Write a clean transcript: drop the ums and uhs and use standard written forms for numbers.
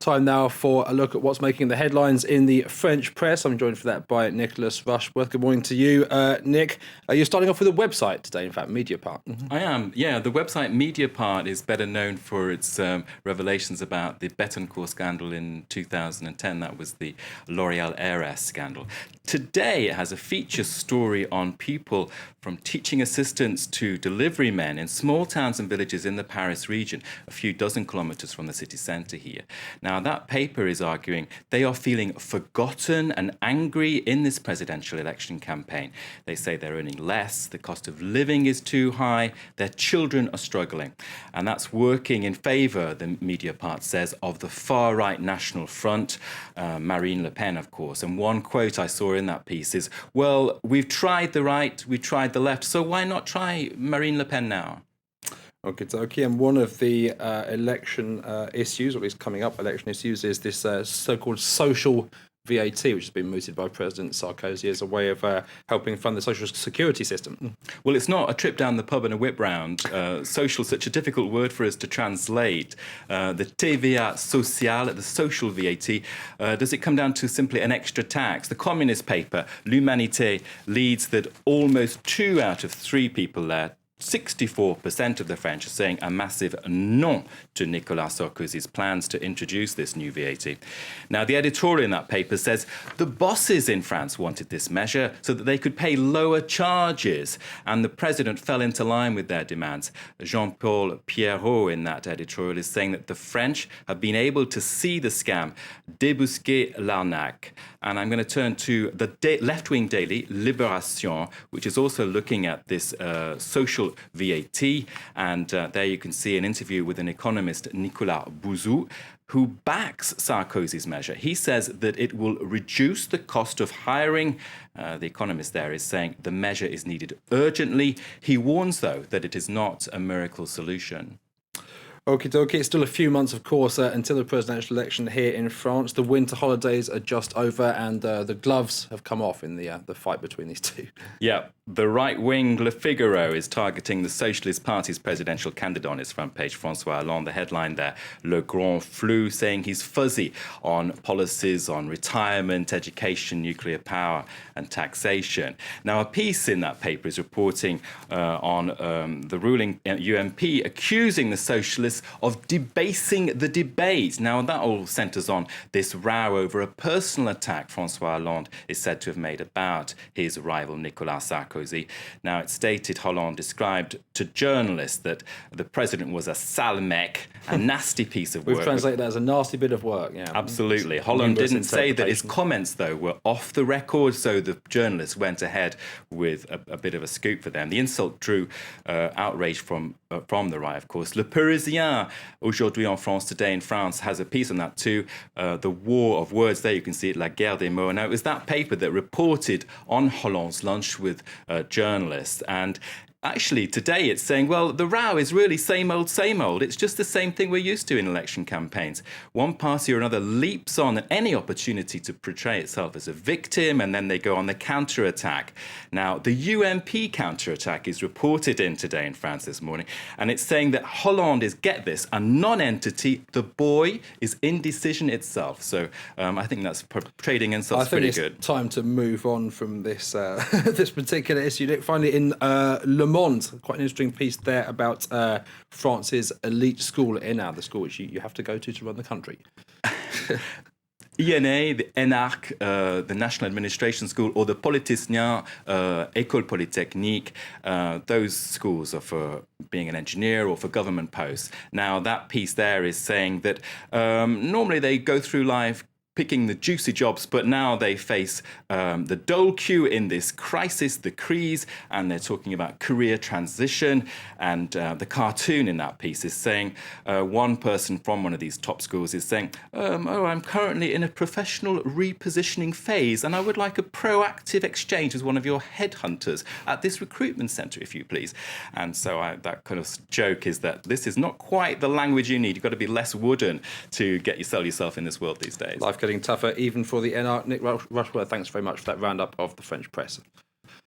Time now for a look at what's making the headlines in the French press. I'm joined for that by Nicholas Rushworth. Good morning to you, Nick. You're starting off with a website today, in fact, Mediapart. I am, yeah. The website Mediapart is better known for its revelations about the Bettencourt scandal in 2010. That was the L'Oréal heiress scandal. Today, it has a feature story on people from teaching assistants to delivery men in small towns and villages in the Paris region, a few dozen kilometres from the city centre here. Now, that paper is arguing they are feeling forgotten and angry in this presidential election campaign. They say they're earning less, the cost of living is too high, their children are struggling. And that's working in favour, the Mediapart says, of the far-right National Front, Marine Le Pen, of course. And one quote I saw in that piece is, well, we've tried the right, we've tried the left, so why not try Marine Le Pen now? Okay. And one of the election issues, or at least coming up election issues, is this so-called social VAT, which has been mooted by President Sarkozy as a way of helping fund the social security system. Well, it's not a trip down the pub and a whip round. Social, such a difficult word for us to translate. The TVA social, the social VAT, does it come down to simply an extra tax? The communist paper, L'Humanité, leads that almost 2 out of 3 people there, 64% of the French are saying a massive non to Nicolas Sarkozy's plans to introduce this new VAT. Now, the editorial in that paper says the bosses in France wanted this measure so that they could pay lower charges, and the president fell into line with their demands. Jean-Paul Pierrot in that editorial is saying that the French have been able to see the scam, débusquer l'arnaque. And I'm going to turn to the left-wing daily, Libération, which is also looking at this social VAT. And there you can see an interview with an economist, Nicolas Bouzou, who backs Sarkozy's measure. He says that it will reduce the cost of hiring. The economist there is saying the measure is needed urgently. He warns, though, that it is not a miracle solution. Okie dokie. It's still a few months, of course, until the presidential election here in France. The winter holidays are just over, and the gloves have come off in the fight between these two. Yeah, the right-wing Le Figaro is targeting the Socialist Party's presidential candidate on its front page, François Hollande. The headline there, Le Grand Flou, saying he's fuzzy on policies on retirement, education, nuclear power and taxation. Now, a piece in that paper is reporting on the ruling UMP accusing the Socialists of debasing the debate. Now, that all centres on this row over a personal attack François Hollande is said to have made about his rival Nicolas Sarkozy. Now, it's stated Hollande described to journalists that the president was a sale mec, a nasty piece of work. We've translated that as a nasty bit of work, yeah. Absolutely. Hollande didn't say that his comments, though, were off the record, so the journalists went ahead with a bit of a scoop for them. The insult drew outrage from the right, of course. Le Parisien, Aujourd'hui en France, Today in France, has a piece on that too. The war of words there, you can see it, La Guerre des mots. Now, it was that paper that reported on Hollande's lunch with journalists. And actually, today it's saying, well, the row is really same old, same old. It's just the same thing we're used to in election campaigns. One party or another leaps on at any opportunity to portray itself as a victim, and then they go on the counterattack. Now, the UMP counterattack is reported in Today in France this morning, and it's saying that Hollande is, get this, a non-entity. The boy is indecision itself. So I think that's trading insults pretty good. I think it's time to move on from this this particular issue. Finally, in Le Monde, quite an interesting piece there about France's elite school, ENA, the school which you have to go to run the country. INA, the ENARC, the National Administration School, or the Polytechnicien, École Polytechnique, those schools are for being an engineer or for government posts. Now, that piece there is saying that normally they go through life picking the juicy jobs, but now they face the dole queue in this crisis, the crise, and they're talking about career transition. And the cartoon in that piece is saying, one person from one of these top schools is saying, I'm currently in a professional repositioning phase, and I would like a proactive exchange with one of your headhunters at this recruitment centre, if you please. And so that kind of joke is that this is not quite the language you need. You've got to be less wooden to get yourself in this world these days. Life getting tougher even for the NR. Nick Rushworth, thanks very much for that roundup of the French press.